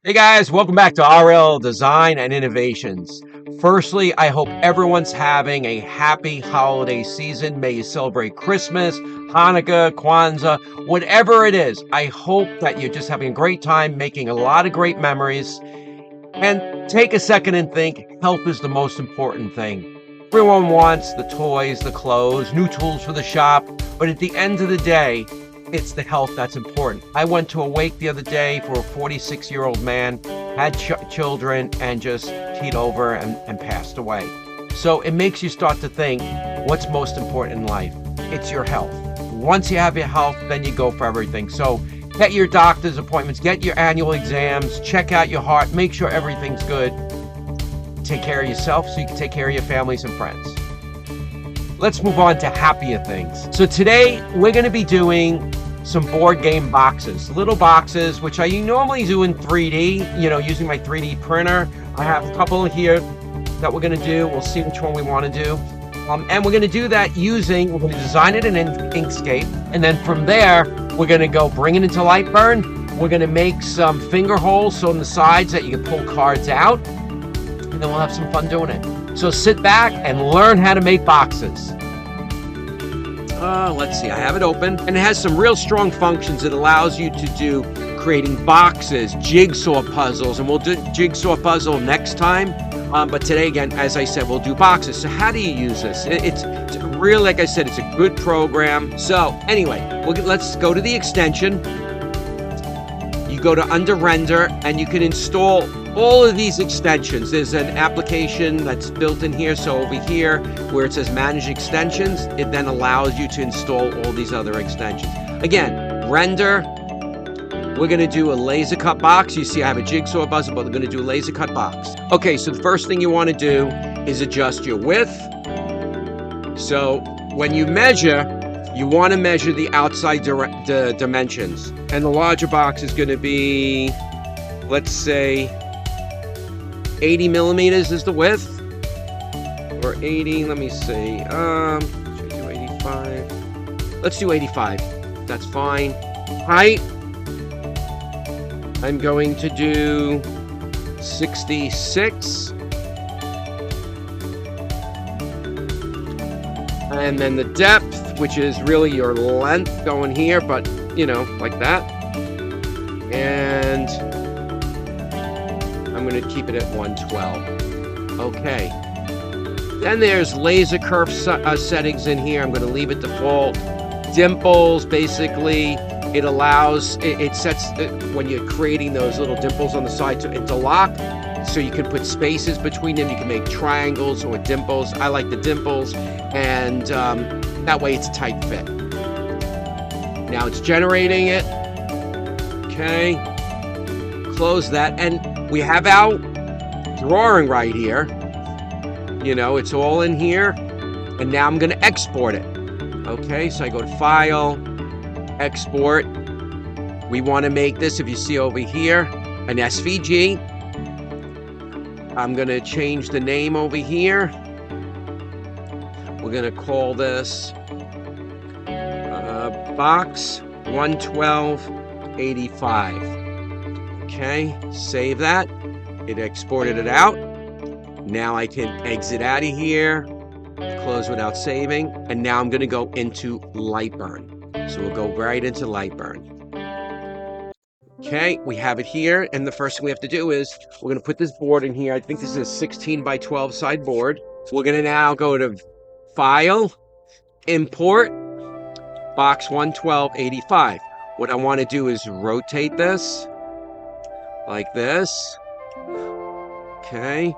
Hey guys, welcome back to RL Design and Innovations. Firstly, I hope everyone's having a happy holiday season. May you celebrate Christmas, Hanukkah, Kwanzaa, whatever it is. I hope that you're just having a great time, making a lot of great memories. And take a second and think, health is the most important thing. Everyone wants the toys, the clothes, new tools for the shop, but at the end of the day, it's the health that's important. I went to a wake the other day for a 46-year-old man, had children, and just teed over and passed away. So it makes you start to think, what's most important in life? It's your health. Once you have your health, then you go for everything. So get your doctor's appointments, get your annual exams, check out your heart, make sure everything's good. Take care of yourself so you can take care of your families and friends. Let's move on to happier things. So today we're going to be doing some board game boxes, little boxes, which I normally do in 3D, using my 3D printer. I have a couple here that we're going to do. We'll see which one we want to do. And we're going to do that we're going to design it in Inkscape. And then from there, we're going to bring it into Lightburn. We're going to make some finger holes on the sides that you can pull cards out. And then we'll have some fun doing it. So sit back and learn how to make boxes. Let's see, I have it open. And it has some real strong functions. It allows you to do creating boxes, jigsaw puzzles, and we'll do jigsaw puzzle next time. But today, again, as I said, we'll do boxes. So how do you use this? It's really, like I said, it's a good program. So anyway, let's go to the extension. You go to under render and you can install all of these extensions. There's an application that's built in here. So over here where it says manage extensions, it then allows you to install all these other extensions. Again, render, we're going to do a laser cut box. You see I have a jigsaw puzzle, but we're going to do a laser cut box. Okay, so the first thing you want to do is adjust your width. So when you measure, you want to measure the outside dimensions. And the larger box is going to be, let's say, 80 millimeters is the width. Or 80, let me see. Should I do 85? Let's do 85. That's fine. Height, I'm going to do 66. And then the depth, which is really your length going here, but like that. And I'm going to keep it at 112. Okay. Then there's laser curve settings in here. I'm going to leave it default. Dimples, basically, it allows, it sets, when you're creating those little dimples on the side to interlock. So you can put spaces between them. You can make triangles or dimples. I like the dimples. And that way it's a tight fit. Now it's generating it. Okay. Close that. And we have our drawing right here. It's all in here. And now I'm going to export it. Okay. So I go to File, Export. We want to make this, if you see over here, an SVG. I'm going to change the name over here. We're going to call this Box 11285. Okay, save that. It exported it out. Now I can exit out of here, close without saving, and now I'm going to go into Lightburn. So we'll go right into Lightburn. Okay, we have it here, and the first thing we have to do is we're going to put this board in here. I think this is a 16 by 12 side board. So we're going to now go to File, Import, Box 11285. What I want to do is rotate this like this. Okay.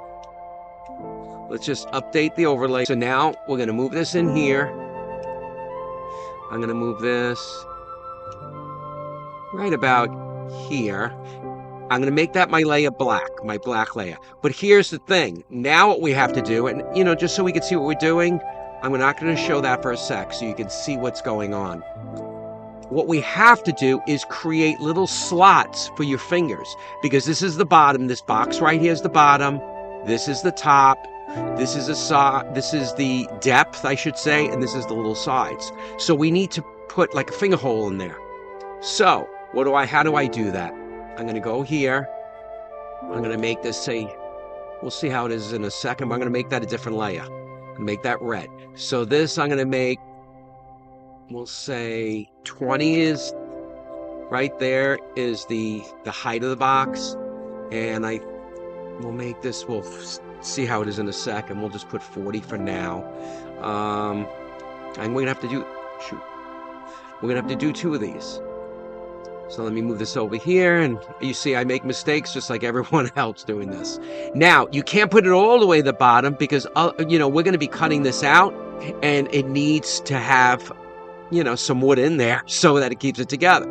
Let's just update the overlay. So now we're going to move this in here. I'm going to move this right about here. I'm going to make that my layer black, my black layer. But here's the thing. Now what we have to do, and just so we can see what we're doing, I'm not going to show that for a sec so you can see what's going on. What we have to do is create little slots for your fingers, because this is the bottom. This box right here is the bottom. This is the top. This is the depth, I should say, and this is the little sides. So we need to put like a finger hole in there. So how do I do that? I'm going to go here, I'm going to make this say, we'll see how it is in a second, but I'm going to make that a different layer. I'm going to make that red. So this I'm going to make, we'll say 20 is, right there is the height of the box. And we'll make this, we'll see how it is in a second. We'll just put 40 for now. And we're going to have to do, we're going to have to do 2 of these. So let me move this over here, and you see I make mistakes just like everyone else doing this. Now, you can't put it all the way to the bottom because, you know, we're going to be cutting this out, and it needs to have, you know, some wood in there so that it keeps it together.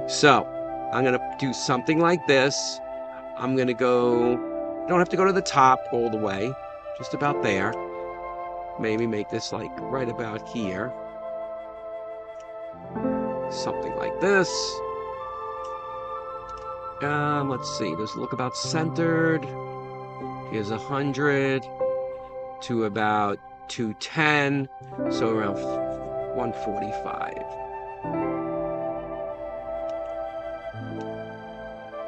So I'm going to do something like this. I'm going to go, don't have to go to the top all the way, just about there. Maybe make this like right about here. Something like this. Let's see, does it look about centered? Here's 100 to about 210, so around 145.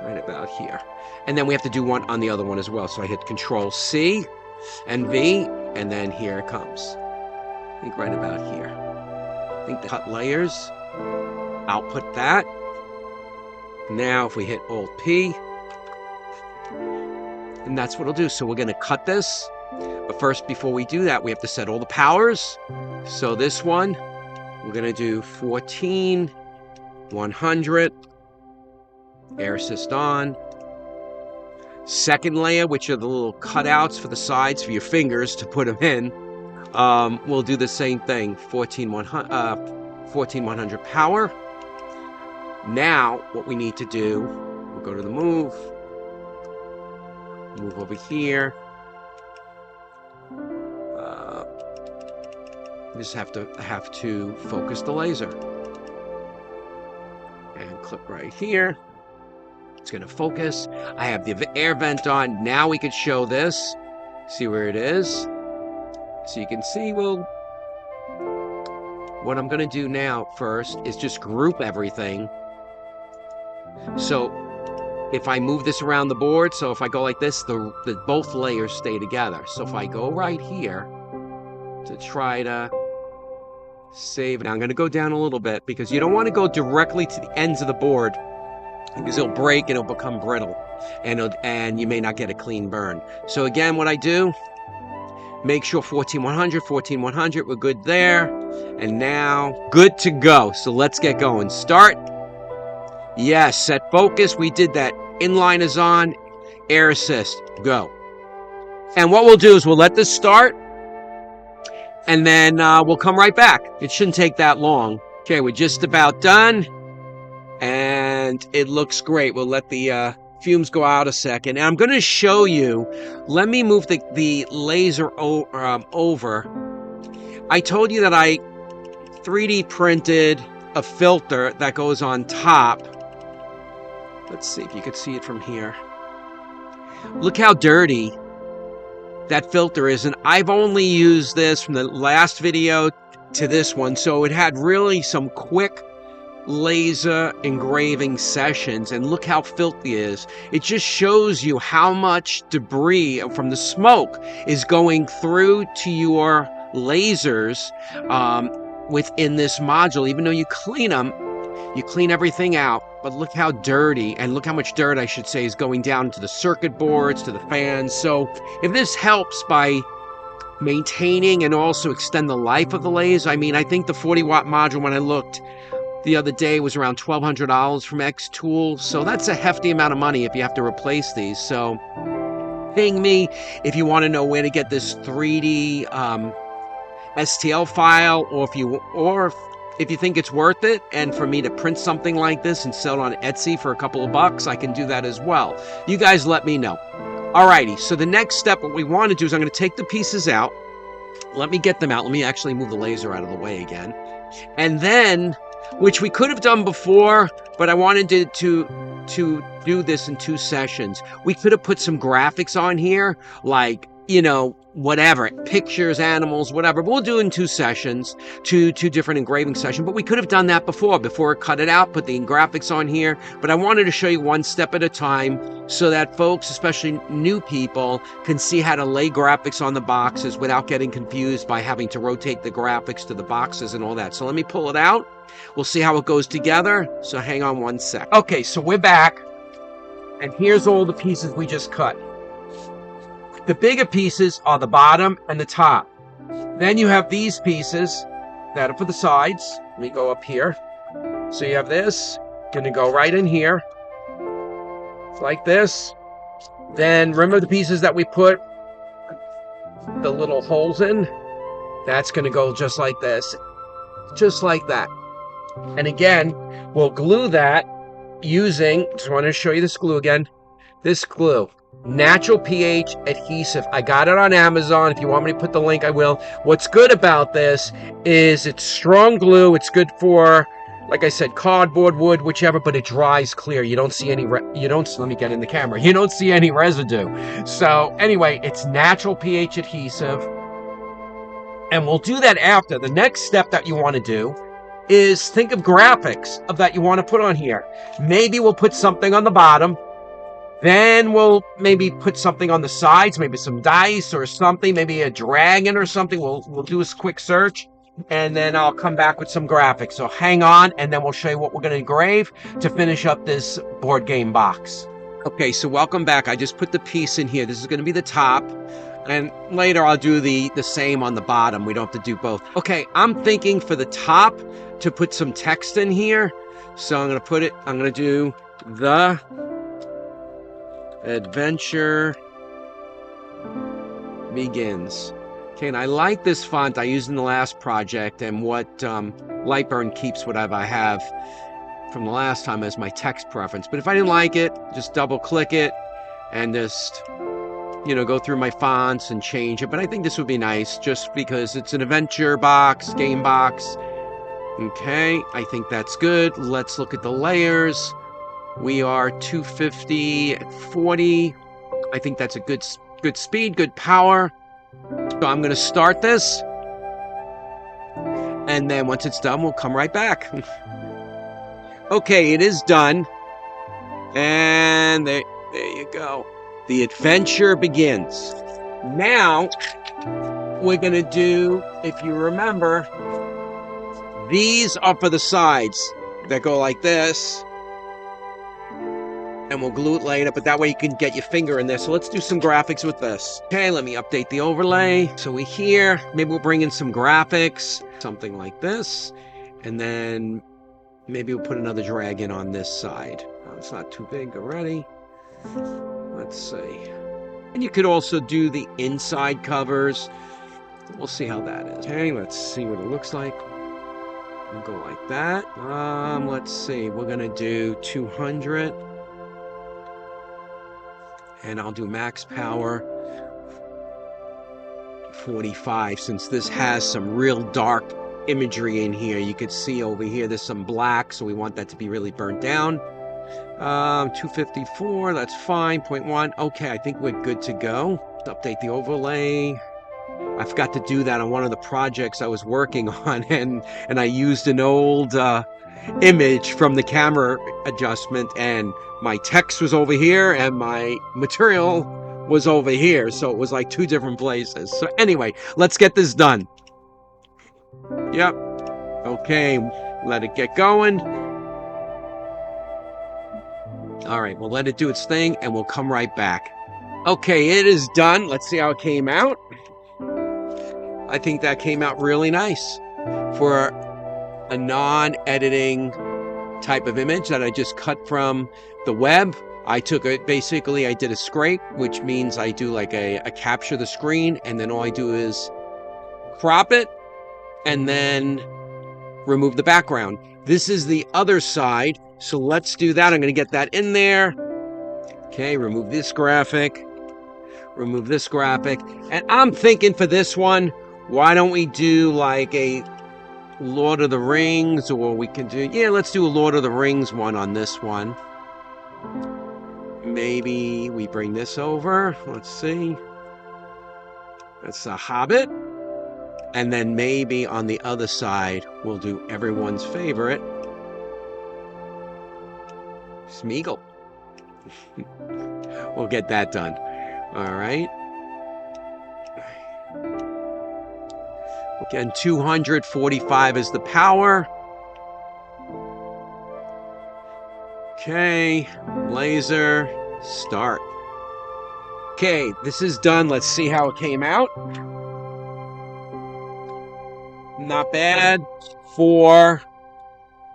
Right about here. And then we have to do one on the other one as well. So I hit Control C and V, and then here it comes. I think right about here. I think the cut layers, output that. Now if we hit Alt P, and that's what it'll do. So we're going to cut this, but first before we do that we have to set all the powers. So this one we're going to do 14 100 air assist on. Second layer, which are the little cutouts for the sides for your fingers to put them in, we'll do the same thing. 14 100 power. Now, what we need to do, we'll go to the move over here. We just have to focus the laser. And click right here. It's going to focus. I have the air vent on. Now we could show this. See where it is. So you can see, well, what I'm going to do now first is just group everything. So if I move this around the board, so if I go like this, the both layers stay together. So if I go right here to try to save it, I'm going to go down a little bit because you don't want to go directly to the ends of the board because it'll break and it'll become brittle, and you may not get a clean burn. So again, what I do, make sure 14 100, we're good there. And now, good to go. So let's get going. Start. Yes, set focus. We did that. Inline is on. Air assist. Go. And what we'll do is we'll let this start, and then we'll come right back. It shouldn't take that long. Okay, we're just about done. And it looks great. We'll let the fumes go out a second. And I'm going to show you. Let me move the laser over. I told you that I 3D printed a filter that goes on top. Let's see if you could see it from here. Look how dirty that filter is. And I've only used this from the last video to this one. So it had really some quick laser engraving sessions, and look how filthy it is. It just shows you how much debris from the smoke is going through to your lasers within this module. Even though you clean them, you clean everything out, but look how dirty, and look how much dirt, I should say, is going down to the circuit boards, to the fans. So if this helps by maintaining and also extend the life of the laser, I mean, I think the 40-watt module, when I looked the other day, was around $1,200 from X-Tool. So that's a hefty amount of money if you have to replace these. So ping me if you want to know where to get this 3D STL file, or if you think it's worth it, and for me to print something like this and sell it on Etsy for a couple of bucks, I can do that as well. You guys let me know. Alrighty, so the next step, what we want to do is I'm going to take the pieces out. Let me get them out. Let me actually move the laser out of the way again. And then, which we could have done before, but I wanted to do this in 2 sessions. We could have put some graphics on here, like, you know, whatever, pictures, animals, whatever. But we'll do it in 2 sessions, two different engraving sessions. But we could have done that before cut it out, put the graphics on here. But I wanted to show you one step at a time so that folks, especially new people, can see how to lay graphics on the boxes without getting confused by having to rotate the graphics to the boxes and all that. So let me pull it out. We'll see how it goes together. So hang on one sec. Okay, so we're back. And here's all the pieces we just cut. The bigger pieces are the bottom and the top. Then you have these pieces that are for the sides. Let me go up here. So you have this, gonna go right in here, like this. Then remember the pieces that we put the little holes in? That's gonna go just like this, just like that. And again, we'll glue that using, just want to show you this glue again, this glue. Natural pH adhesive. I got it on Amazon. If you want me to put the link, I will. What's good about this is it's strong glue. It's good for, like I said, cardboard, wood, whichever, but it dries clear. You don't see any, let me get in the camera. You don't see any residue. So anyway, it's natural pH adhesive. And we'll do that after. The next step that you want to do is think of graphics that you want to put on here. Maybe we'll put something on the bottom. Then we'll maybe put something on the sides, maybe some dice or something, maybe a dragon or something. We'll do a quick search, and then I'll come back with some graphics. So hang on, and then we'll show you what we're going to engrave to finish up this board game box. Okay, so welcome back. I just put the piece in here. This is going to be the top, and later I'll do the same on the bottom. We don't have to do both. Okay, I'm thinking for the top to put some text in here. So I'm going to do the adventure begins. Okay, and I like this font I used in the last project, and what Lightburn keeps whatever I have from the last time as my text preference. But if I didn't like it, just double click it and just, you know, go through my fonts and change it. But I think this would be nice just because it's an adventure box, game box. Okay, I think that's good. Let's look at the layers. We are 250 at 40. I think that's a good speed, good power. So I'm going to start this. And then once it's done, we'll come right back. Okay, it is done. And there you go. The adventure begins. Now, we're going to do, if you remember, these are for the sides that go like this. And we'll glue it later, but that way you can get your finger in there. So let's do some graphics with this. Okay, let me update the overlay. So we here, maybe we'll bring in some graphics, something like this. And then maybe we'll put another dragon on this side. Oh, it's not too big already. Let's see. And you could also do the inside covers. We'll see how that is. Okay, let's see what it looks like. We'll go like that. Let's see, we're gonna do 200. And I'll do max power 45, since this has some real dark imagery in here. You could see over here there's some black, so we want that to be really burnt down. 254, that's fine. 0.1. Okay, I think we're good to go. Let's update the overlay. I forgot to do that on one of the projects I was working on, and I used an old image from the camera adjustment, and my text was over here and my material was over here, so it was like 2 different places. So anyway, let's get this done. Yep. Okay, let it get going. All right, we'll let it do its thing and we'll come right back. Okay, it is done. Let's see how it came out. I think that came out really nice for a non-editing type of image that I just cut from the web. I took it, basically I did a scrape, which means I do like a capture the screen, and then all I do is crop it and then remove the background. This is the other side, so let's do that. I'm going to get that in there. Okay, remove this graphic, and I'm thinking for this one, why don't we do like a Lord of the Rings, or we can do, yeah, let's do a Lord of the Rings one on this one. Maybe we bring this over. Let's see. That's a Hobbit. And then maybe on the other side, we'll do everyone's favorite, Smeagol. We'll get that done. All right. Again, 245 is the power. Okay, laser, start. Okay, this is done. Let's see how it came out. Not bad. 4,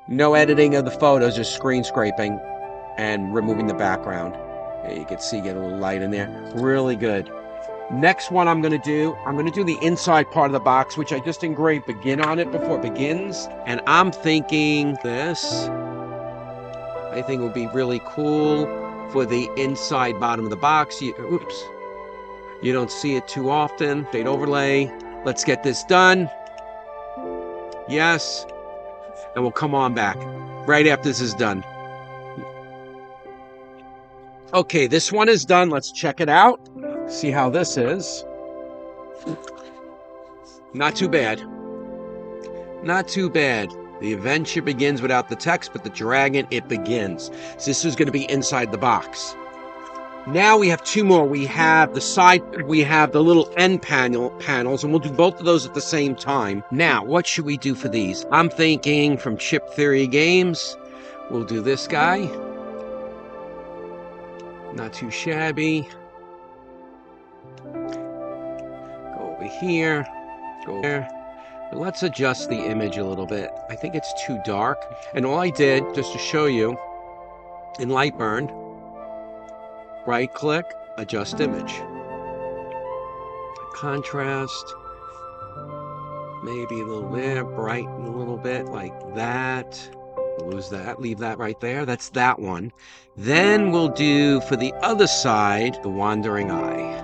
no editing of the photos, just screen scraping and removing the background. Yeah, you can see, get a little light in there. Really good. Next one I'm going to do the inside part of the box, which I just engraved begin on it before it begins. And I'm thinking this, I think would be really cool for the inside bottom of the box. Oops. You don't see it too often. Fade overlay. Let's get this done. Yes. And we'll come on back right after this is done. Okay, this one is done. Let's check it out. See how this is. Not too bad. Not too bad. The adventure begins without the text, but the dragon, it begins. So this is going to be inside the box. Now we have 2 more. We have the side, we have the little end panels, and we'll do both of those at the same time. Now, what should we do for these? I'm thinking from Chip Theory Games, we'll do this guy. Not too shabby. Go over here, go there. But let's adjust the image a little bit. I think it's too dark. And all I did, just to show you, in Lightburn, right click, adjust image. Contrast, maybe a little there, brighten a little bit like that. Lose that, leave that right there. That's that one. Then we'll do, for the other side, the wandering eye.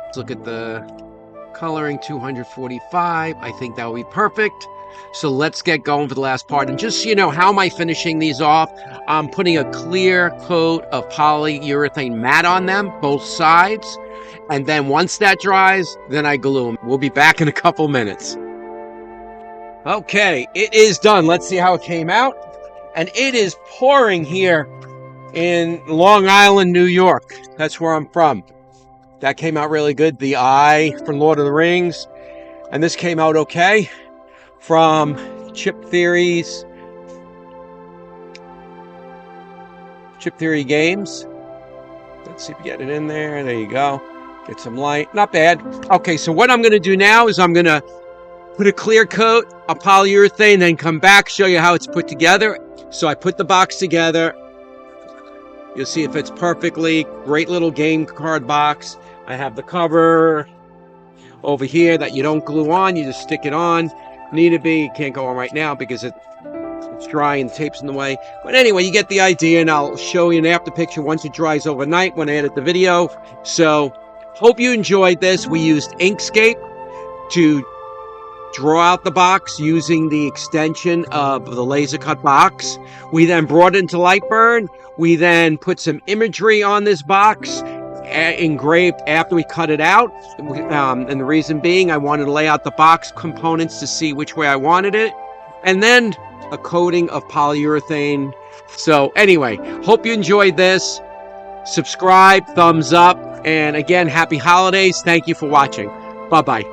Let's look at the coloring, 245. I think that will be perfect. So let's get going for the last part. And just so you know, how am I finishing these off? I'm putting a clear coat of polyurethane matte on them, both sides. And then once that dries, then I glue them. We'll be back in a couple minutes. Okay, it is done. Let's see how it came out. And it is pouring here in Long Island, New York. That's where I'm from. That came out really good. The eye from Lord of the Rings. And this came out okay. From Chip Theory Games. Let's see if we get it in there. There you go. Get some light. Not bad. Okay, so what I'm going to do now is I'm going to put a clear coat of polyurethane, then come back, show you how it's put together. So I put the box together. You'll see it fits perfectly. Great little game card box. I have the cover over here that you don't glue on. You just stick it on. Need to be. You can't go on right now because it's dry and the tape's in the way. But anyway, you get the idea, and I'll show you an after picture once it dries overnight when I edit the video. So hope you enjoyed this. We used Inkscape to draw out the box using the extension of the laser cut box. We then brought it into Lightburn. We then put some imagery on this box, engraved after we cut it out. And the reason being, I wanted to lay out the box components to see which way I wanted it. And then a coating of polyurethane. So anyway, hope you enjoyed this. Subscribe, thumbs up, and again, happy holidays. Thank you for watching. Bye-bye.